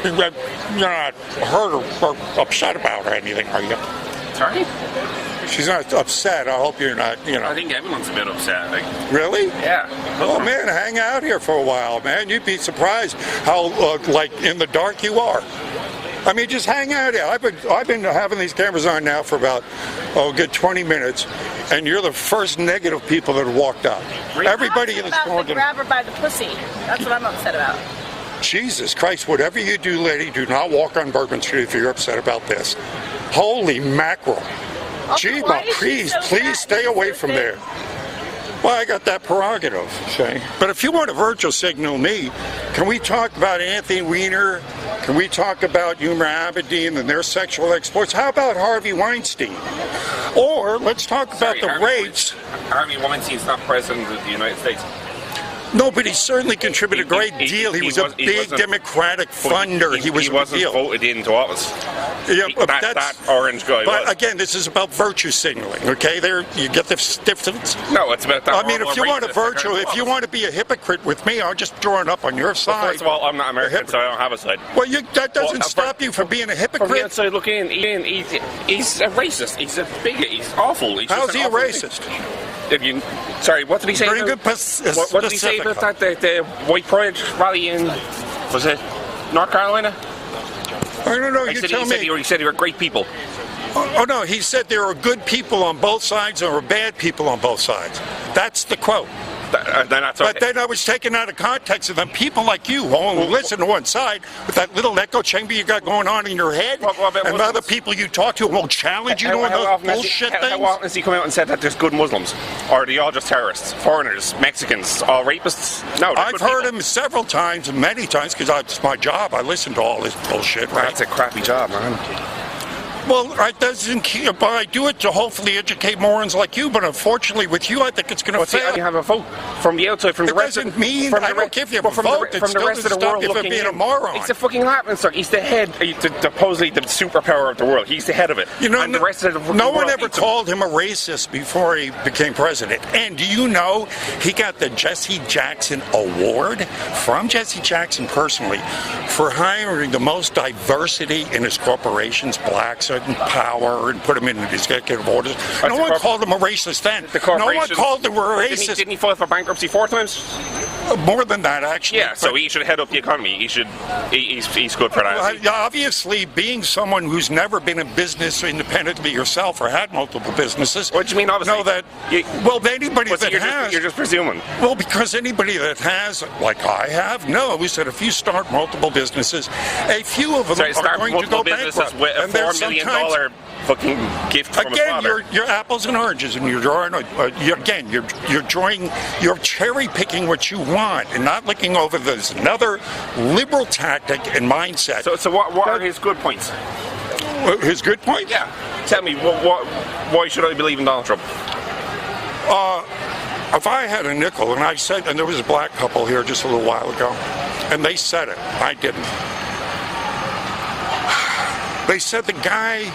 You're not hurt or upset about or anything, are you? Sorry? She's not upset. I hope you're not, I think everyone's a bit upset. Really? Yeah. Oh, man, hang out here for a while, man. You'd be surprised how, in the dark you are. I mean, just hang out here. I've been having these cameras on now for about, a good 20 minutes, and you're the first negative people that have walked out. Really? Everybody is going to grab her by the pussy. That's what I'm upset about. Jesus Christ, whatever you do, lady, do not walk on Bourbon Street if you're upset about this. Holy mackerel. Gee, please stay away from there. Well, I got that prerogative, see? But if you want to virtual signal me, can we talk about Anthony Weiner? Can we talk about Umar Abedin and their sexual exploits? How about Harvey Weinstein? Or let's talk about the rapes. Harvey Weinstein's not president of the United States. No, but he certainly contributed a great deal. He was a big Democratic funder. He wasn't voted into office. Yeah, that orange guy But was. again, this is about virtue signaling, okay? There, you get the difference. No, it's about that. I mean, if you want if you want to be a hypocrite with me, I'll just draw it up on your side. Well, first of all, I'm not American, so I don't have a side. Well, that doesn't stop you from being a hypocrite. From the outside looking in, he's a racist. He's a bigot. He's awful. How's he a racist? Sorry, what did he say? What did he say about that? The White Pride rally in, was it North Carolina? I don't know. You tell me. He said they were great people. Oh no, he said there are good people on both sides and there are bad people on both sides. That's the quote. But then I was taken out of context, and then people like you who only listen to one side with that little echo chamber you got going on in your head, and other people you talk to won't challenge you doing those bullshit things. How often has he come out and said that there's good Muslims? Or are they all just terrorists, foreigners, Mexicans, all rapists? No, I've heard him several times, and many times, because it's my job. I listen to all this bullshit. Right? That's a crappy job, man. Well, but I do it to hopefully educate morons like you. But unfortunately, with you, I think it's going to fail. You have a vote from the outside, from the rest. It doesn't mean I don't care if you have a vote. From the rest of the world looking being a moron. He's a fucking laughing stock. He's the head, supposedly the superpower of the world. He's the head of it. And the rest of the no one ever called him a racist before he became president. And do you know he got the Jesse Jackson Award from Jesse Jackson personally for hiring the most diversity in his corporations, blacks in power, and put them in executive orders. No one called him a racist then. No one called him a racist. Didn't he file for bankruptcy 4 times? More than that, actually. Yeah, so he should head up the economy. He's good for that. Obviously, being someone who's never been in business independently yourself or had multiple businesses. What do you mean, obviously? Know that, anybody that has. You're just presuming. Well, because anybody that has, like I have, knows that if you start multiple businesses, a few of them are going to go bankrupt. With a $4 million fucking gift from his father. You're apples and oranges, and you're drawing. You're cherry picking what you want, and not looking over this another liberal tactic and mindset. So what are his good points? His good points? Yeah. Tell me, why should I believe in Donald Trump? If I had a nickel, and there was a black couple here just a little while ago, and they said it, I didn't. They said the guy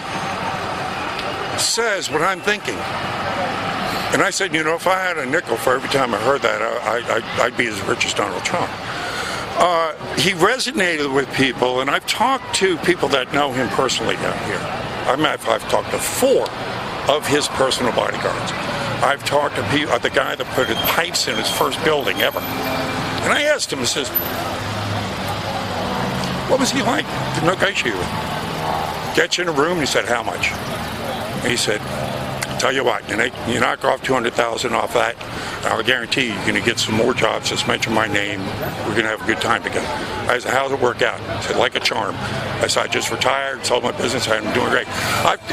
says what I'm thinking. And I said, if I had a nickel for every time I heard that, I'd be as rich as Donald Trump. He resonated with people, and I've talked to people that know him personally down here. I've talked to 4 of his personal bodyguards. I've talked to the guy that put pipes in his first building ever. And I asked him, I says, what was he like to negotiate with? Get you in a room, he said, how much? He said, tell you what, you knock off $200,000 off that, I'll guarantee you're going to get some more jobs. Just mention my name. We're going to have a good time together. I said, how's it work out? He said, like a charm. I said, I just retired, sold my business, I'm doing great.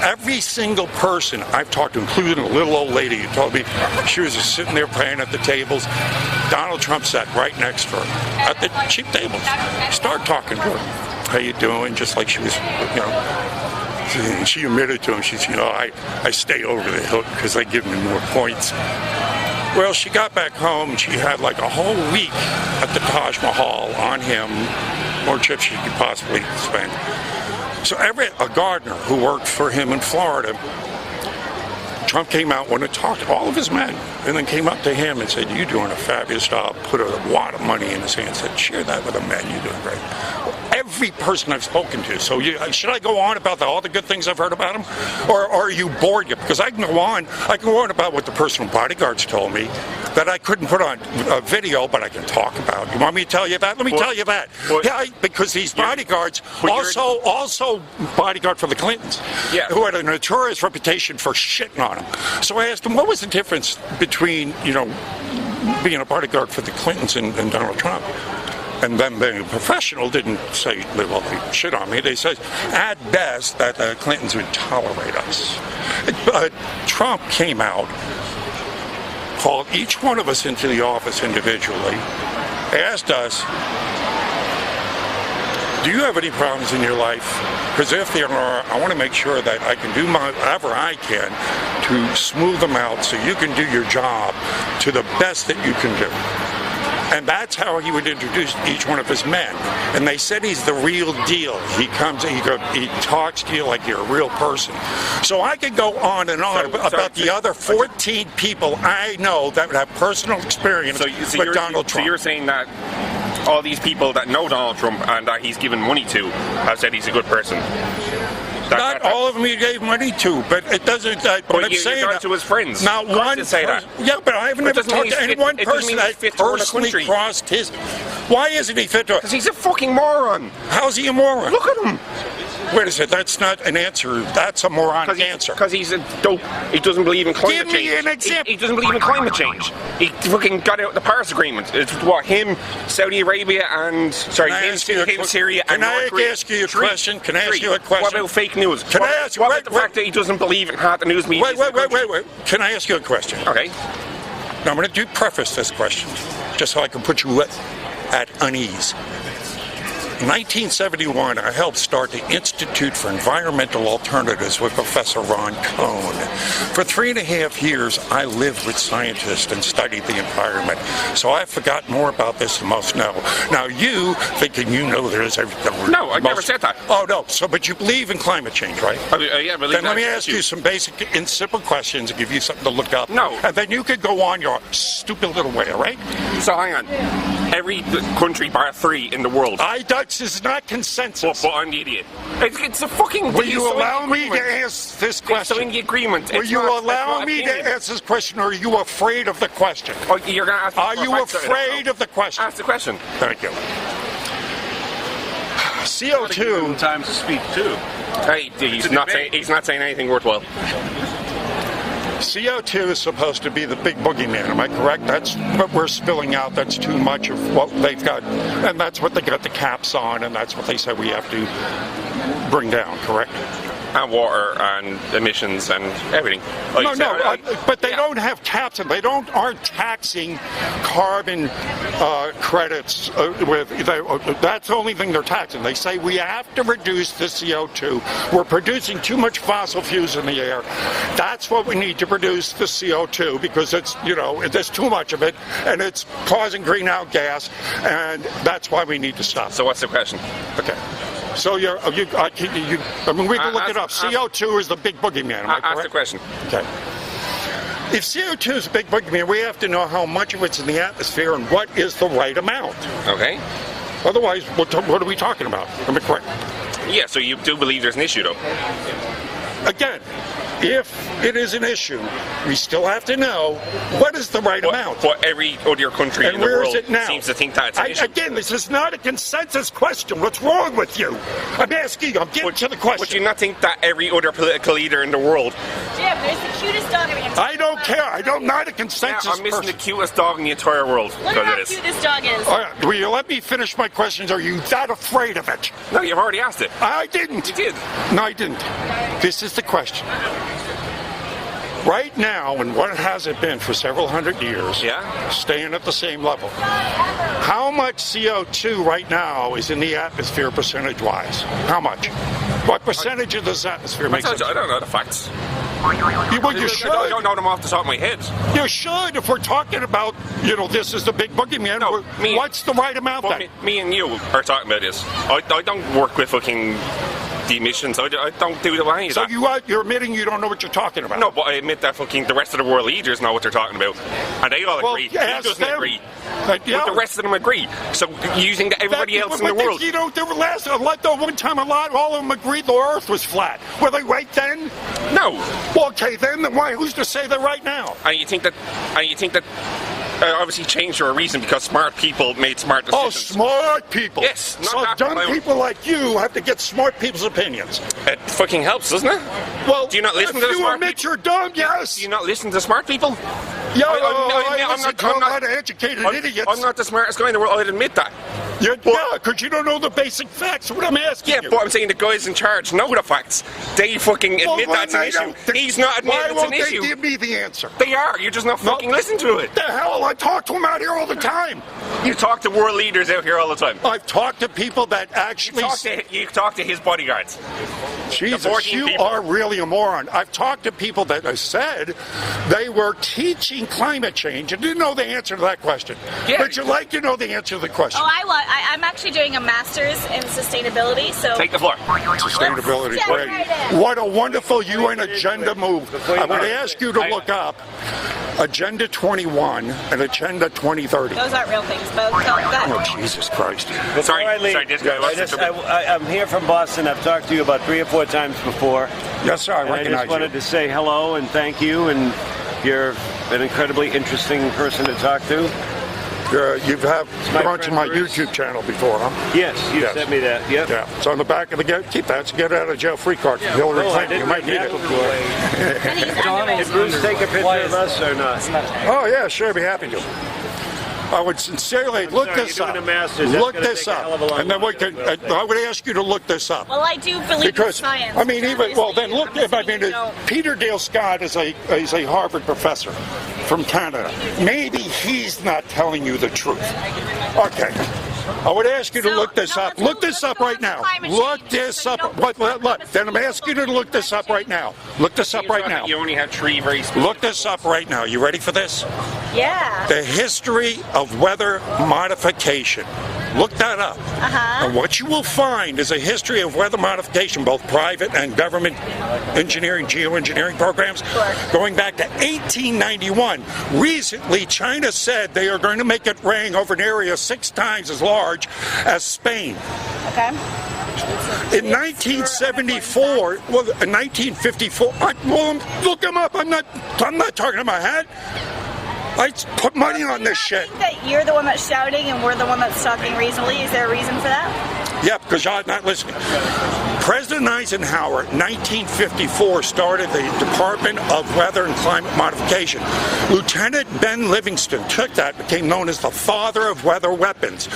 Every single person I've talked to, including a little old lady who told me she was just sitting there praying at the tables. Donald Trump sat right next to her at the cheap tables. Start talking to her. How you doing? Just like she was, she admitted to him, she said, I stay over the hill because they give me more points. Well, she got back home, she had like a whole week at the Taj Mahal on him, more trips she could possibly spend. So a gardener who worked for him in Florida, Trump came out, wanted to talk to all of his men, and then came up to him and said, you're doing a fabulous job, put a lot of money in his hand, said, share that with the men, you're doing great. Well, every person I've spoken to. So should I go on about all the good things I've heard about him? Or are you bored yet? Because I can go on. I can go on about what the personal bodyguards told me that I couldn't put on a video, but I can talk about. You want me to tell you that? Let me tell you that. Yeah, because these bodyguards, also bodyguard for the Clintons, who had a notorious reputation for shitting on him. So I asked him, what was the difference between, being a bodyguard for the Clintons and Donald Trump? And them being a professional didn't say, well, they shit on me. They said, at best, that the Clintons would tolerate us. But Trump came out, called each one of us into the office individually, asked us, do you have any problems in your life? Because if there are, I want to make sure that I can do whatever I can to smooth them out so you can do your job to the best that you can do. And that's how he would introduce each one of his men. And they said he's the real deal. He comes, he talks to you like you're a real person. So I could go on and on about the other 14 people I know that have personal experience with Donald Trump. So you're saying that all these people that know Donald Trump and that he's given money to have said he's a good person? Not all of them he gave money to, but it doesn't. But I'm saying that to his friends. Not one. Say that. Yeah, but I haven't ever talked to any one person that personally crossed his. Why isn't he fit to? Because he's a fucking moron. How's he a moron? Look at him. Wait a second, that's not an answer. That's a moronic answer. Because he's a dope. He doesn't believe in climate change. Give me an example. He doesn't believe in climate change. He fucking got out the Paris Agreement. It's what him, Saudi Arabia, and him, Syria, and North Korea. Can I ask you a question? Can I ask you a question? What about fake news? Can I ask? What about the fact that he doesn't believe in half the news media? Wait. Can I ask you a question? Okay. Now I'm going to preface this question, just so I can put you at unease. In 1971, I helped start the Institute for Environmental Alternatives with Professor Ron Cohn. For 3.5 years, I lived with scientists and studied the environment. So I've forgotten more about this than most know. Now, you thinking you know there's everything. No, I never said that. Oh, no. So, but you believe in climate change, right? Yeah, but then let me ask you some basic and simple questions and give you something to look up. No. And then you could go on your stupid little way, all right? So hang on. Every country bar 3 in the world. This is not consensus. But I'm the idiot. It's a fucking... Will you allow me to ask this question? So in the agreement... Will you allow me to ask this question, or are you afraid of the question? Oh, you're going to ask... Are you afraid of the question? Ask the question. Thank you. CO2... Time to speak, too. Hey, he's not saying anything worthwhile. CO2 is supposed to be the big boogeyman, am I correct? That's what we're spilling out. That's too much of what they've got. And that's what they got the caps on, and that's what they said we have to bring down, correct? And water and emissions and everything. But they don't have caps, and they aren't taxing carbon credits that's the only thing they're taxing. They say we have to reduce the CO2. We're producing too much fossil fuels in the air. That's what we need to produce the CO2 because it's there's too much of it and it's causing greenhouse gas, and that's why we need to stop. So what's the question? Okay. So we can look it up. CO2 is the big boogeyman. Am I correct? Ask the question. Okay. If CO2 is a big boogeyman, we have to know how much of it's in the atmosphere and what is the right amount. Okay. Otherwise, what are we talking about? Am I correct? Yeah, so you do believe there's an issue, though? Again, if it is an issue, we still have to know what is the right amount. But every other country in the world seems to think that's an issue. Again, this is not a consensus question. What's wrong with you? I'm asking you. I'm getting to the question. Would you not think that every other political leader in the world... Jim, there's the cutest dog in the entire I don't care. I'm not a consensus I'm missing person. the cutest dog in the entire world. Look at how cute this dog is. All right, will you let me finish my questions? Are you that afraid of it? No, you've already asked it. I didn't. You did. No, I didn't. This is the question. Right now, and what has it been for several hundred years, staying at the same level, how much CO2 right now is in the atmosphere percentage-wise? How much? What percentage of this atmosphere makes it? I don't know the facts. You should. I don't know them off the top of my head. You should. If we're talking about, this is the big boogeyman, what's the right amount then? Me and you are talking about this. I don't work with fucking the emissions. I don't do any of So that. you're admitting you don't know what you're talking about? No, but I admit that fucking the rest of the world leaders know what they're talking about, and they all agree. He ask doesn't them. agree. Yeah. But the rest of them agree. So using everybody else in the world. You know, there were one time all of them agreed the Earth was flat. Were they right then? No. Well, okay, then why? Who's to say they're right now? And you think that obviously changed for a reason because smart people made smart decisions. Oh, smart people. Yes, not so that dumb alone. people like you have to get smart people's opinions. It fucking helps, doesn't it? Well, do you not listen to the if you smart admit people? you're dumb, yes. Do you not listen to smart people? Yeah, I'm listen to a lot of educated idiots. I'm not the smartest guy in the world. I'd admit that. Yeah, because you don't know the basic facts. What I'm asking you. Yeah, but I'm saying the guys in charge know the facts. They fucking admit that's an issue. He's not admitting it's an issue. Why won't they give me the answer? They are. You're just not fucking listening to it. The hell? I talk to them out here all the time. You talk to world leaders out here all the time. I've talked to people that actually... You talk to his bodyguards. Jesus, you are really a moron. I've talked to people that have said they were teaching climate change and didn't know the answer to that question. Yeah. But you'd like to know the answer to the question. Oh, I'm actually doing a master's in sustainability, so... Take the floor. Sustainability, Let's great. right in. What a wonderful UN agenda move. I'm going to ask you to look up Agenda 21 and Agenda 2030. Those aren't real things, but go ahead. Oh, Jesus Christ. Sorry, this guy. I'm here from Boston. I've talked to you about 3 or 4 times before. Yes, sir, I and recognize I just wanted to say hello and thank you, and you're an incredibly interesting person to talk to. You've gone to my Bruce. YouTube channel before, huh? Yes, you sent me that. Yep. Yeah, it's on the back of the keep that. It's a get out of jail free card for Hillary Clinton. You might need it. Did Bruce take a picture of us or not? Oh yeah, sure, I'd be happy to. I would sincerely look this up. Look this up, and then we can. I would ask you to look this up. Well, I do believe in science. I mean, then look. I mean, don't. Peter Dale Scott is a Harvard professor from Canada. Maybe he's not telling you the truth. Okay. I would ask you to look this up. Look this up right now. Look this up. Look. Then I'm asking you to look this up right now. Look this up right now. You only have 3 very specific. Look this up right now. You ready for this? Yeah. The history of weather modification. Look that up. And what you will find is a history of weather modification, both private and government engineering, geoengineering programs, going back to 1891. Recently, China said they are going to make it rain over an area 6 times as large as Spain. Okay. In 1974, in 1954, look them up. I'm not talking in my head. I put money on this shit. I think that you're the one that's shouting and we're the one that's talking reasonably. Is there a reason for that? Yeah, because y'all not listening. President Eisenhower, 1954, started the Department of Weather and Climate Modification. Lieutenant Ben Livingston took that, became known as the father of weather weapons.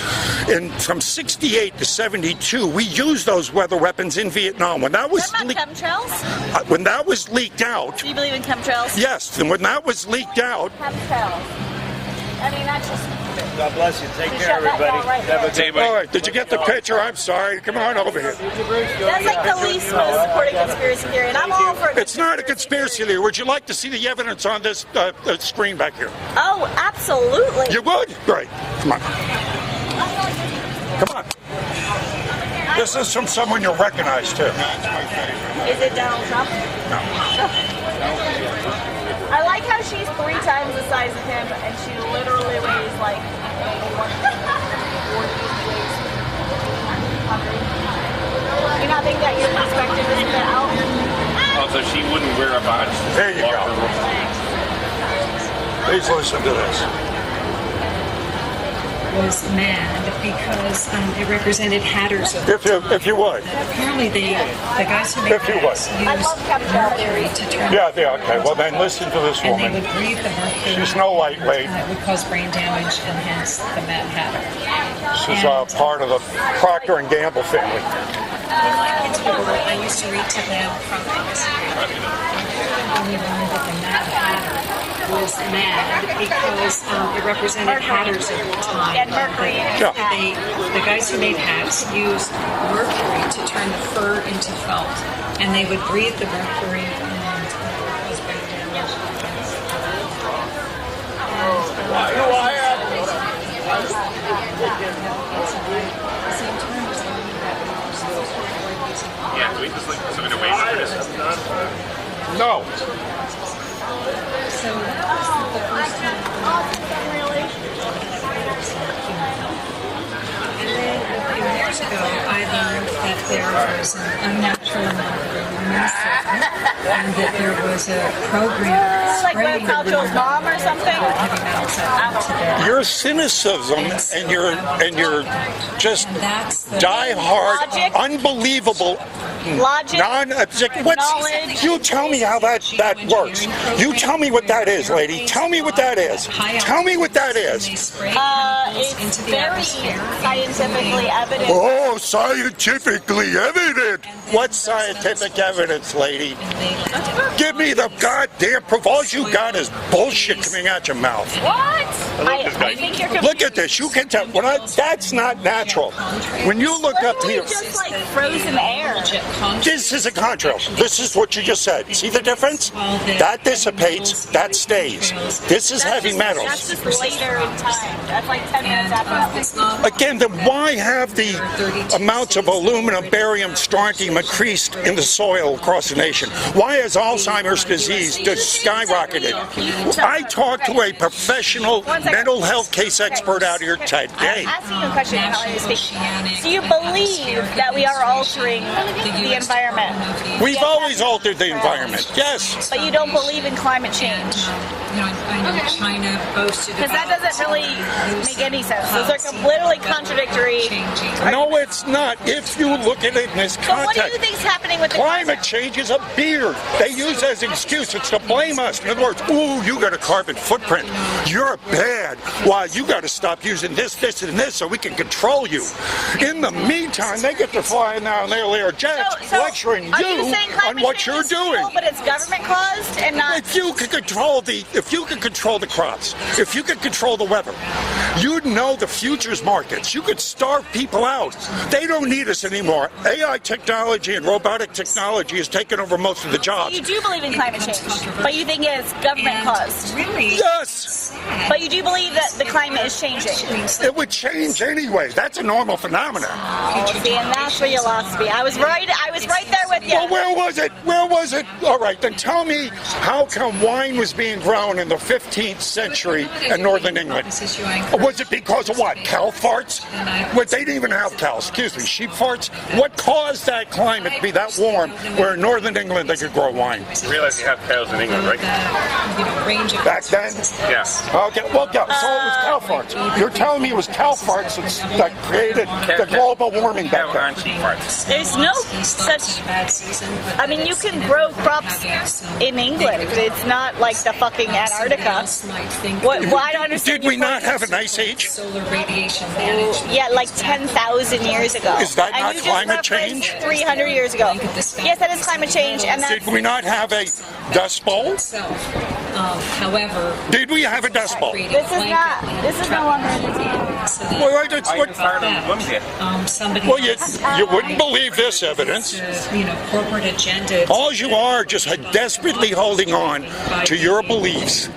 And from 68 to 72, we used those weather weapons in Vietnam. When that was chemtrails? When that was leaked out. Do you believe in chemtrails? Yes, and when that was leaked out. Chemtrails. I mean, that's just. God bless you. Take care, everybody. All right, did you get the picture? I'm sorry. Come on over here. That's like the least most supporting conspiracy theory, and I'm all for it. It's not a conspiracy theory. Would you like to see the evidence on this screen back here? Oh, absolutely. You would? Great. Come on. Come on. This is from someone you'll recognize, too. Is it Donald Trump? No. I like how she's 3 times the size of him, and she literally weighs like 100. You not think that your perspective is a bit out? Also, she wouldn't wear a badge. There you go. Please listen to this. Was mad because it represented hatters of If you would. Apparently the guys who make hats use mercury to turn. Yeah, okay. Well, then listen to this and woman. they would breathe the mercury. She's no lightweight. It would cause brain damage and hence the Mad Hatter. She's part of the Procter & Gamble family. When my kids were little, I used to read to them from books. And we learned that the Mad Hatter was mad because it represented hatters of the time. And mercury. The guys who made hats used mercury to turn the fur into felt, and they would breathe the mercury and cause brain damage. have to just like some innovation for this. No. So that was the first time. And then a few years ago, I learned that there was an unnatural amount of aluminum and that there was a program Like Gwyneth Paltrow's mom or something? heavy metals today. Your cynicism and your just die-hard, Logic. unbelievable, Logic, non-objective. knowledge. You tell me how that works. You tell me what that is, lady. Tell me what that is. Tell me what that is. It's very scientifically evident. Oh, scientifically evident. What scientific evidence, lady? Give me the goddamn proof. All you got is bullshit coming out your mouth. What? I think you're Look at this. You can tell. That's not natural. When you look up literally here, just like frozen air. this is a contrail. This is what you just said. See the difference? That dissipates. That stays. This is heavy metals. That's just later in time. That's like 10 minutes after. Again, then why have the amounts of aluminum, barium, strontium increased in the soil across the nation? Why has Alzheimer's disease just skyrocketed? I talked to a professional mental health case expert out here today. I'm asking you a question and how you speak. Do you believe that we are altering the environment? We've always altered the environment. Yes. But you don't believe in climate change? I know China boasted Because that doesn't really make any sense. Those are literally contradictory. No, it's not. If you look at it in this But what do you context. think's happening with the Climate change is a beard. They use as an excuse. It's to blame us. In other words, ooh, you got a carbon footprint. You're bad. Why, you got to stop using this, and this so we can control you. In the meantime, they get to flying down their jets lecturing are you saying on climate what change you're is real, doing. but it's government caused and not. If you could control the crops, if you could control the weather, you'd know the futures markets. You could starve people out. They don't need us anymore. AI technology and robotic technology has taken over most of the jobs. You do believe in climate change, but you think it's government caused. Really? Yes, But you do believe that the climate is changing. it would change anyway. That's a normal phenomenon. Oh, see, and that's where you lost me. I was right there with you. Well, where was it? Where was it? All right, then tell me how come wine was being grown in the 15th century in northern England? Was it because of what? Cow farts? Well, they didn't even have cows. Excuse me, sheep farts? What caused that climate to be that warm where in northern England they could grow wine? You realize you have cows in England, right? Back then? Yeah. Okay, well, yeah, so it was cow farts. You're telling me it was cow farts that created the global warming back Cow then? and sheep farts. There's no such. I mean, you can grow crops in England. It's not like the fucking Antarctica. Well, I don't understand. Did we not have an ice age? Solar radiation management. Yeah, like 10,000 years ago. Is that And not you just climate referenced change? 300 years ago. Yes, that is climate change, and that's. Did we not have a dust bowl? However, Did we have a dust bowl? This is not. This is no longer. Well, that's I what. just started on the Lumsgate. somebody Well, you wouldn't believe this evidence. corporate agenda. All you are just desperately holding on to your beliefs.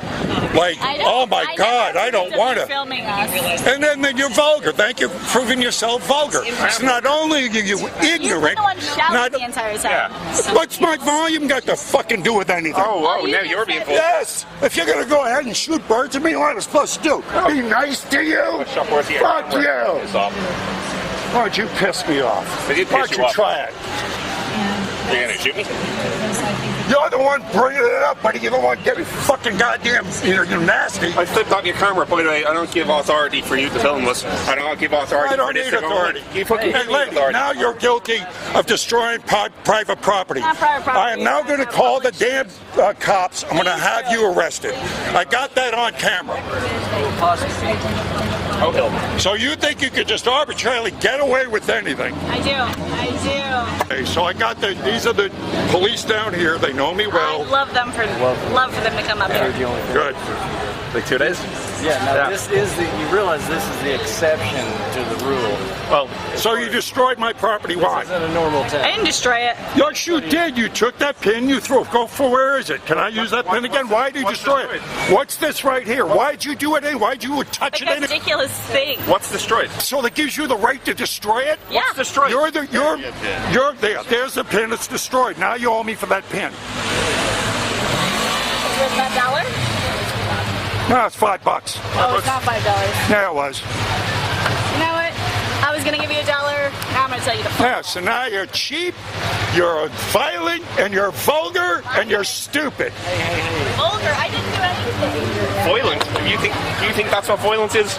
Like, oh my God, I don't want to. Filming us. And then you're vulgar. Thank you for proving yourself vulgar. So not only are you You've been ignorant, the one shouting not, the entire time. Yeah. what's my volume got to fucking do with anything? Oh, you now just you're being said- full. Yes, if you're gonna go ahead and shoot birds at me, what am I supposed to do? Be nice to you? Fuck you! Why don't you piss me off? They did Why piss don't you you off. try it? You're gonna shoot me? You're the one bringing it up, buddy. You're the one getting fucking goddamn, you're nasty. I flipped off your camera, by the way. I don't give authority for you to film this. I don't give authority I don't for this need to go on. authority. You fucking Hey, give me lady, authority. now you're guilty of destroying private property. Not private property. I am now going to call the damn cops. I'm going to have you arrested. I got that on camera. Oh, hell. So you think you could just arbitrarily get away with anything? I do. Okay, so I got these are the police down here. They know me I well. love them for them to come up here. Good. Like 2 days? Yeah, now this is you realize this is the exception to the rule. Well, So you destroyed my property. Why? This isn't a normal I test. didn't destroy it. Yes, you did. You took that pin. You threw. Go for where is it? Can I use that pin again? Why did you destroy it? What's this right here? Why'd you do it? Why'd you touch it? Like a ridiculous thing. what's destroyed? So that gives you the right to destroy it? Yeah. What's destroyed? You're there. There's the pin. It's destroyed. Now you owe me for that pin. Was that $1? No, it's $5. Oh, it's not $5. Yeah, it was. You know what? I was gonna give you $1. Now I'm gonna tell you to fuck. Yeah, so now you're cheap, you're violent, and you're vulgar, and you're stupid. Vulgar. I didn't do anything. Violent? Do you think that's what violence is?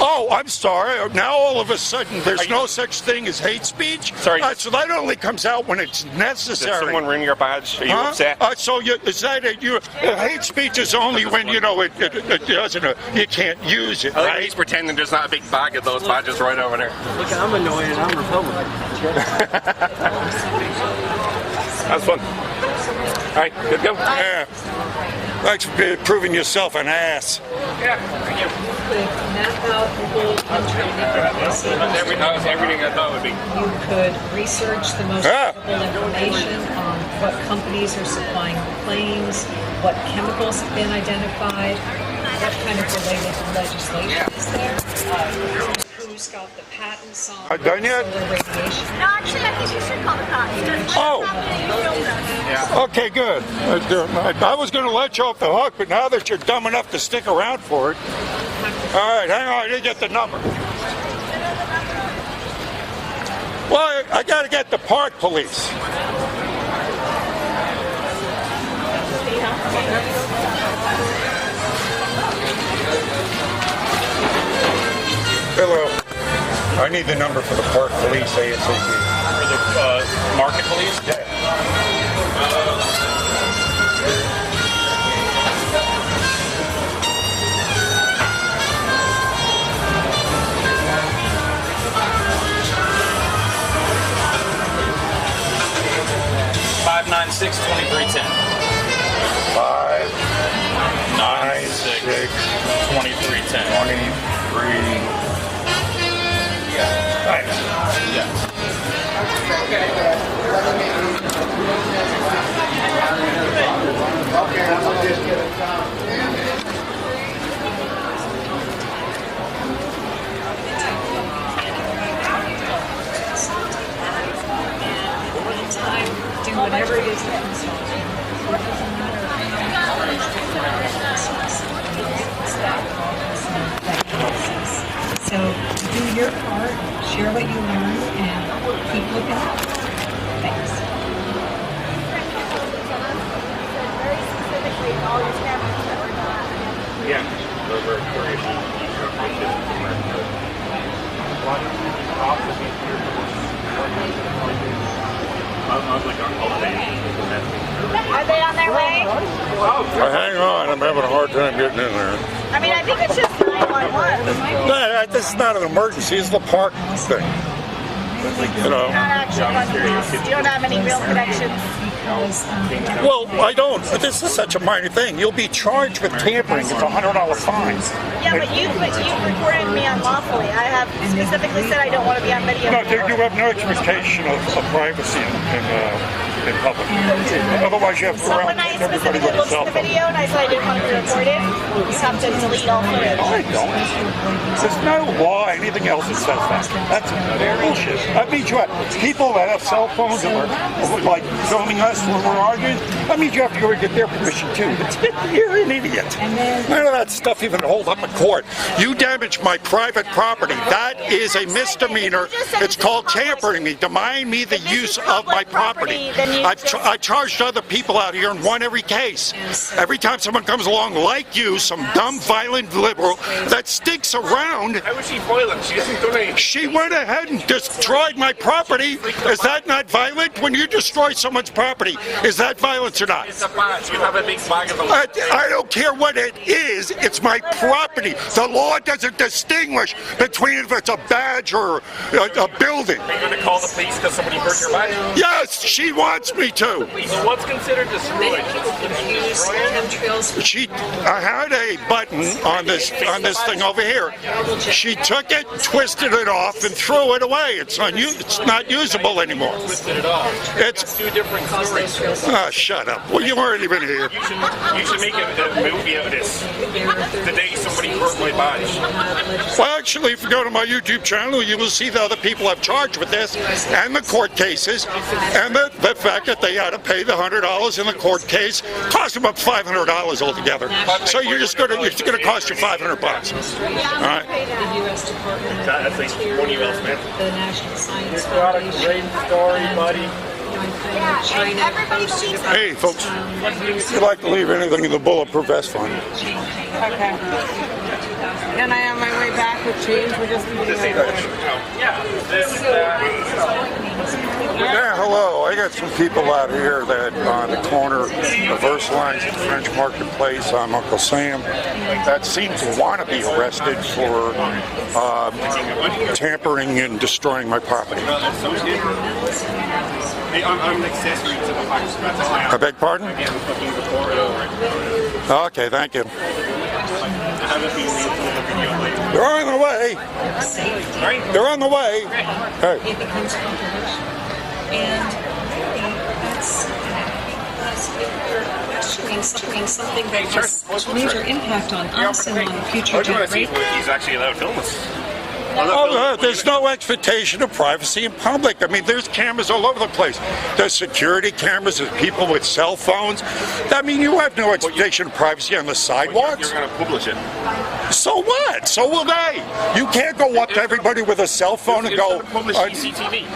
Oh, I'm sorry. Now all of a sudden there's no such thing as hate speech? Sorry. So that only comes out when it's Did necessary. someone ruin your badge? Are you Huh? upset? So is that it? Hate speech is only when, it doesn't, you can't use it, I think right? he's pretending there's not a big bag of those badges right over there. Look, I'm annoyed and I'm Republican. That's fun. All right, good to go. Yeah. Thanks for proving yourself an ass. Yeah, thank you. Could map out the whole country and That was everything I thought would be. you could research the most credible information on what companies are supplying claims, what chemicals have been identified, what kind of related legislation is there, who's got the patents on Done yet? solar radiation. No, actually, I think you should call the cops. Oh. Okay, good. I was going to let you off the hook, but now that you're dumb enough to stick around for it. All right, hang on. I didn't get the number. Well, I got to get the park police. Hello. I need the number for the park police ASAP. For the market police? Yeah. $596-2310. 596-2310. 23. Thanks. Do whatever it is that concerns you. It doesn't matter so do your part, share what you learn, and keep looking up. Thanks. Very specifically, all these cameras that were not. Yeah, those were curious. Are they on their way? Hang on, I'm having a hard time getting in there. I mean, I think it's just 911. No, this is not an emergency. It's the park thing. You know. Not actually on the police. You don't have any real connections. Well, I don't. This is such a minor thing. You'll be charged with tampering. It's a $100 fine. Yeah, but you've recorded me unlawfully. I have specifically said I don't want to be on video. No, you have no expectation of privacy in public. Otherwise, you have to go around When I and everybody specifically with a looked cell at the phone. video and I said I didn't want to be recorded, you have to delete all footage. I don't. There's no law, anything else that says that. That's bullshit. That means you have people that have cell phones and are like filming us when we're arguing. That means you have to go and get their permission too. You're an idiot. None of that stuff even hold up in court. You damaged my private property. That is a misdemeanor. It's called tampering me, denying me the use of my property. I've charged other people out here and won every case. Every time someone comes along like you, some dumb, violent liberal that sticks around. How was she violent? She hasn't done anything. She went ahead and destroyed my property. Is that not violent? When you destroy someone's property, is that violence or not? It's a badge. You have a big bag of them. I don't care what it is. It's my property. The law doesn't distinguish between if it's a badge or a building. Are you going to call the police because somebody hurt your badge? Yes, she wants wants me to. So what's considered destroyed? Use chemtrails. I had a button on this thing over here. She took it, twisted it off, and threw it away. It's not usable anymore. Twisted it off. It's two different stories. Oh, shut up. Well, you weren't even here. You should make a movie out of this. The day somebody hurt my badge. Well, actually, if you go to my YouTube channel, you will see the other people I've charged with this, and the court cases, and the fact that they had to pay the $100 in the court case cost them up $500 altogether. So it's going to cost you $500. All right. The U.S. Department of That's like one email, man. the National Science You got a Foundation. great story, buddy. China posted about, Hey, folks, if you'd like to leave anything in the Bulletproof Vest Fund. Okay. And I on my way back with change. We're just Yeah, hello. I got some people out here that on the corner of Verse Lines and French Marketplace. I'm Uncle Sam. That seem to want to be arrested for tampering and destroying my property. I'm an accessory to the house. I beg pardon? Okay, thank you. They're on the way. They're on the way. Hey. it becomes controversial. And that's if you're questioning something that has such major impact on us and on future generations. He's actually allowed to film us. Oh, there's no expectation of privacy in public. I mean, there's cameras all over the place. There's security cameras, there's people with cell phones. I mean, you have no expectation of privacy on the sidewalks. You're going to publish it. So what? So will they. You can't go up to everybody with a cell phone and go, Publish CCTV.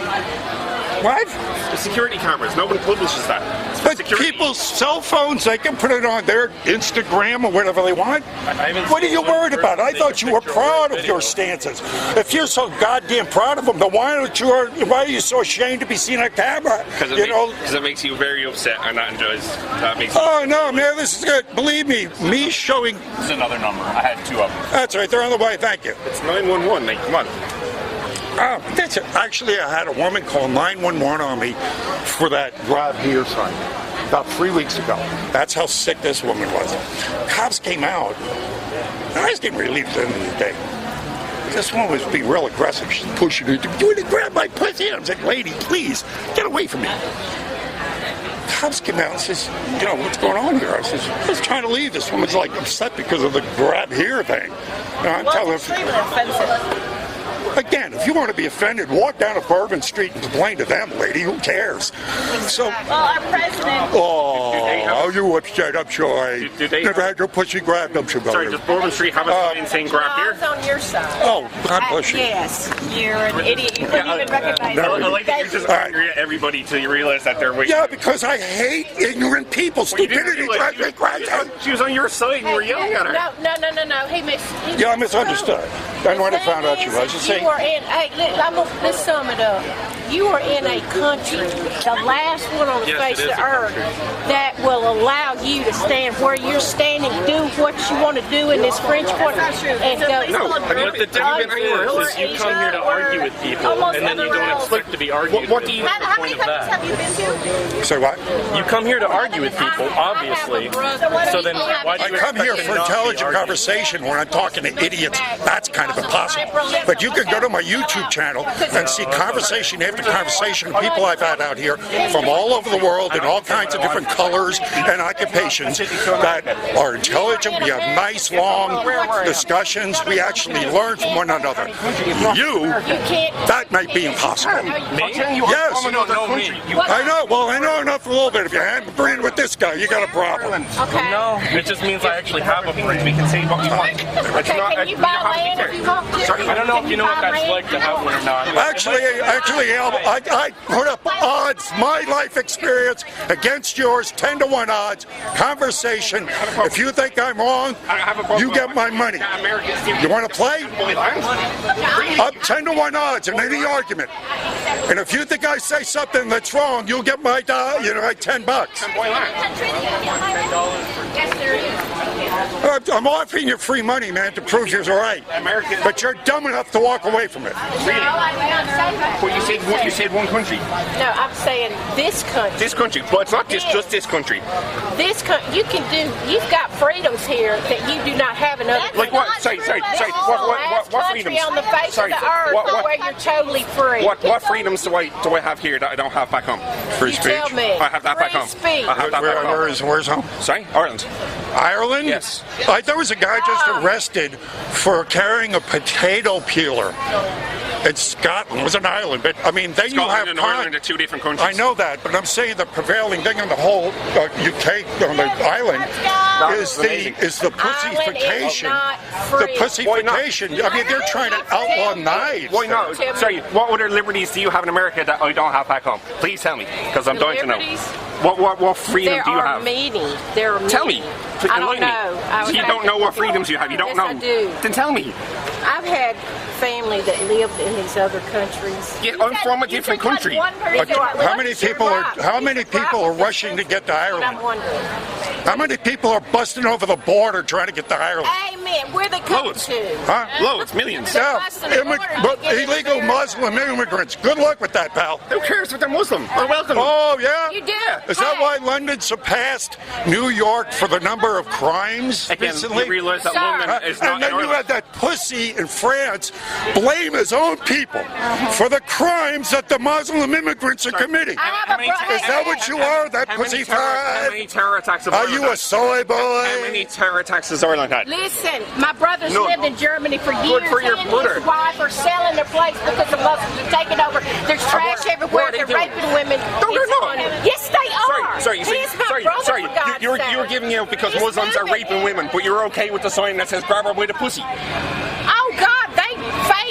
what? The security cameras. Nobody publishes that. It's for But security. people's cell phones, they can put it on their Instagram or whatever they want. What are you worried about? I thought you were proud of your stances. If you're so goddamn proud of them, then why are you so ashamed to be seen on camera? Because it makes you very upset, and that makes you... Oh no, man, this is good. Believe me showing. This is another number. I had two of them. That's right, they're on the way. Thank you. It's 911, like, come on. That's it. Actually, I had a woman call 911 on me for that grab here sign about 3 weeks ago. That's how sick this woman was. Cops came out. And I just didn't really leave at the end of the day. This woman was being real aggressive. She's pushing me. You want to grab my pussy? I was like, lady, please, get away from me. Cops came out and says, what's going on here? I says, I was trying to leave. This woman's like upset because of the grab here thing. And I'm telling It's her, extremely offensive. again, if you want to be offended, walk down to Bourbon Street and complain to them, lady. Who cares? So, Well, our president. oh, you upset? I'm sorry. Do they Never had your pussy grabbed. I'm sure. Sorry, does Bourbon Street have a sign saying grab I here? was on your side. Oh, God bless you. Yes, you're an idiot. You couldn't even recognize no, it. I like that you're just angry at everybody till you realize that they're waiting. Yeah, because I hate ignorant people. You didn't Stupidity realize drives me crazy. she was on your side and you were yelling at her. No. Hey, miss. Yeah, I misunderstood. Then when I found out you was, you see. You are in. Hey, let's sum it up. You are in a country, the last one on the face of the earth, that will allow you to stand where you're standing, do what you want to do in this French Quarter, and go. No, I mean, But the difference is you come here to argue with people, and then you don't expect to be argued What with. do you- That's the How point many of countries have that. you been to? Say what? You come here to argue with people, obviously. So then why do I you come here expect for to not be intelligent argued? conversation when I'm talking to idiots. That's kind of impossible. But you can go to my YouTube channel and see conversation after conversation of people I've had out here from all over the world in all kinds of different colors and occupations that are intelligent. We have nice, long discussions. We actually learn from one another. That might be impossible. Me? Yes. You don't know me. I know. Well, I know enough a little bit. If you hadn't agreed with this guy, you got a problem. No, it just means I actually have a brain. We can say what we want. It's not, Can you buy land if you want to? I don't know if you know what that's like to have one or not. Actually, I put up odds, my life experience against yours, 10-to-1 odds, conversation. If you think I'm wrong, you get my money. You want to play? Up 10-to-1 odds in any argument. And if you think I say something that's wrong, you'll get my $10. Yes, there is. I'm offering you free money, man, to prove you're right. American. But you're dumb enough to walk away from it. Really? But you said one country. No, I'm saying this country. This country, but it's not just this country. This you can do. You've got freedoms here that you do not have in other. Like what? Sorry. What freedoms? On the face of the earth where you're totally free. What freedoms do I have here that I don't have back home? Free speech. Tell me. I have that back home. Free speech. I have that back home. Where's home? Sorry, Ireland. Ireland? Yes. There was a guy just arrested for carrying a potato peeler. It's Scotland. It was an island, but I mean, then Scotland you have and Ireland are two different countries. I know that, but I'm saying the prevailing thing on the whole UK on the island is the pussification. The pussification. I mean, they're trying to outlaw knives. Why not? Sorry, what other liberties do you have in America that I don't have back home? Please tell me, because I'm dying to know. What freedom do you have? There are many. Tell me. I don't know. You don't know what freedoms you have. You don't know. I do. Then tell me. I've had family that lived in these other countries. Yeah, I'm from a different country. How many people are rushing to get to Ireland? I'm wondering. How many people are busting over the border trying to get to Ireland? Amen. Where they coming to? Huh? Loads, millions. Yeah, but illegal Muslim immigrants. Good luck with that, pal. Who cares if they're Muslim? They're welcome. Oh, yeah? You do. Is that why London surpassed New York for the number of crimes Again, recently? you realize that London is not and then in you had that pussy in France blame his own people for the crimes that the Muslim immigrants are committing. Is that what you are, that pussy How many terror attacks have Are you a soy boy? How many terror attacks has Ireland had? Listen, my brothers lived in Germany for years. for your He brother. and his wife are selling their place because the Muslims are taking over. There's trash everywhere. what are they They're doing? raping women. No, they're It's not. funny. Yes, they are. Sorry, He's my brother, for God's you were sake. giving out because He's Muslims are moving raping it. women, but you're okay with the sign that says grab her by the pussy. Oh God, they fake.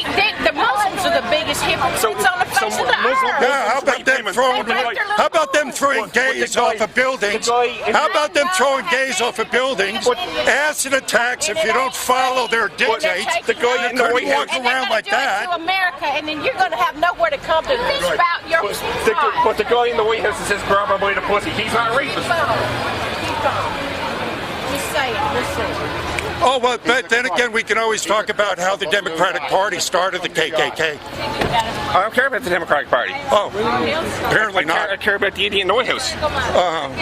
The Muslims are the biggest hypocrites on the face of the earth. Yeah, how about them throwing gays off of buildings? How about them throwing gays off of buildings? Acid attacks if you don't follow their dictates. The guy in the White House. Walk around like that. To America, and then you're going to have nowhere to come to spout your But the guy in the White House that says grab her by the pussy, he's not a rapist. Keep on. Just say it. Listen. Oh, well, but then again, we can always talk about how the Democratic Party started the KKK. I don't care about the Democratic Party. Oh, apparently not. I care about the idiot in the White House.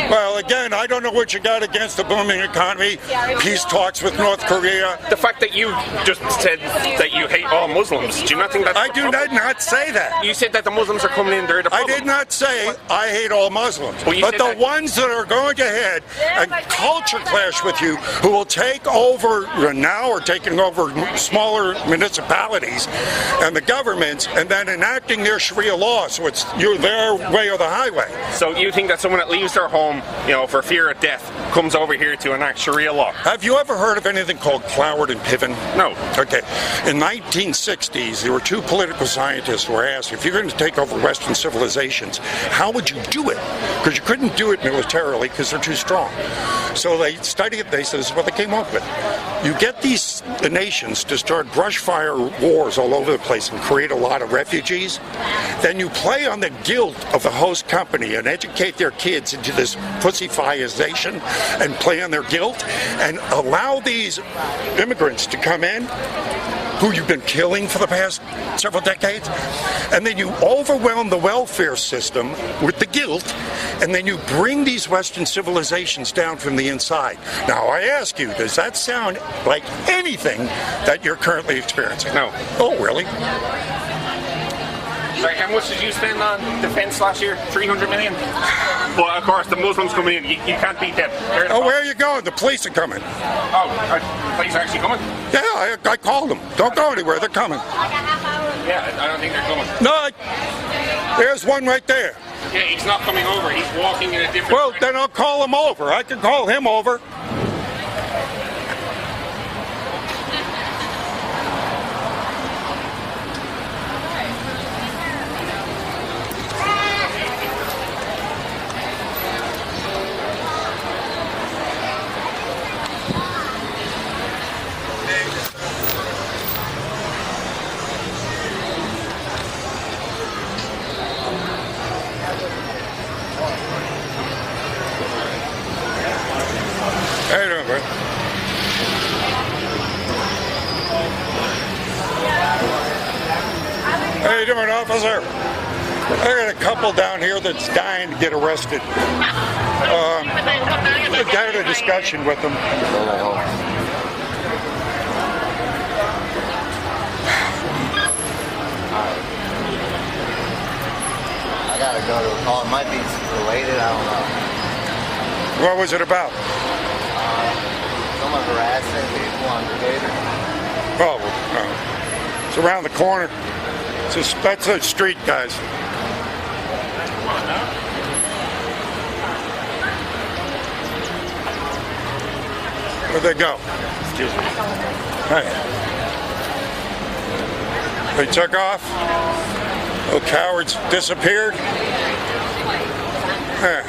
Well, again, I don't know what you got against the booming economy, peace talks with North Korea. The fact that you just said that you hate all Muslims, do you not think that's I do not say that. You said that the Muslims are coming in, they're the I problem. did not say I hate all Muslims. Well, you but said the that- ones that are going ahead and culture clash with you, who will take over now or taking over smaller municipalities and the governments and then enacting their Sharia law, so it's their way or the highway. So you think that someone that leaves their home, for fear of death, comes over here to enact Sharia law? Have you ever heard of anything called Cloward and Piven? No. Okay. In 1960s, there were two political scientists who were asked, if you're going to take over Western civilizations, how would you do it? Because you couldn't do it militarily because they're too strong. So they studied it. They said, this is what they came up with. You get the nations to start brush fire wars all over the place and create a lot of refugees. Then you play on the guilt of the host company and educate their kids into this pussification and play on their guilt and allow these immigrants to come in who you've been killing for the past several decades, and then you overwhelm the welfare system with the guilt, and then you bring these Western civilizations down from the inside. Now, I ask you, does that sound like anything that you're currently experiencing? No. Oh, really? Sorry, how much did you spend on defense last year? 300 million? Well, of course, the Muslims coming in, you can't beat them. Oh, where are you going? The police are coming. Oh, the police are actually coming? Yeah, I called them. Don't go anywhere, they're coming. Yeah, I don't think they're coming. No, there's one right there. Yeah, he's not coming over. He's walking in a different Well, direction. then I'll call him over. I can call him over. you doing, officer? I got a couple down here that's dying to get arrested. I had a discussion with them. I gotta go to a call. It might be related, I don't know. What was it about? Someone harassing people on Decatur. Oh, it's around the corner. That's a street, guys. Where'd they go? Excuse me. Hey. They took off. The cowards disappeared. Yeah.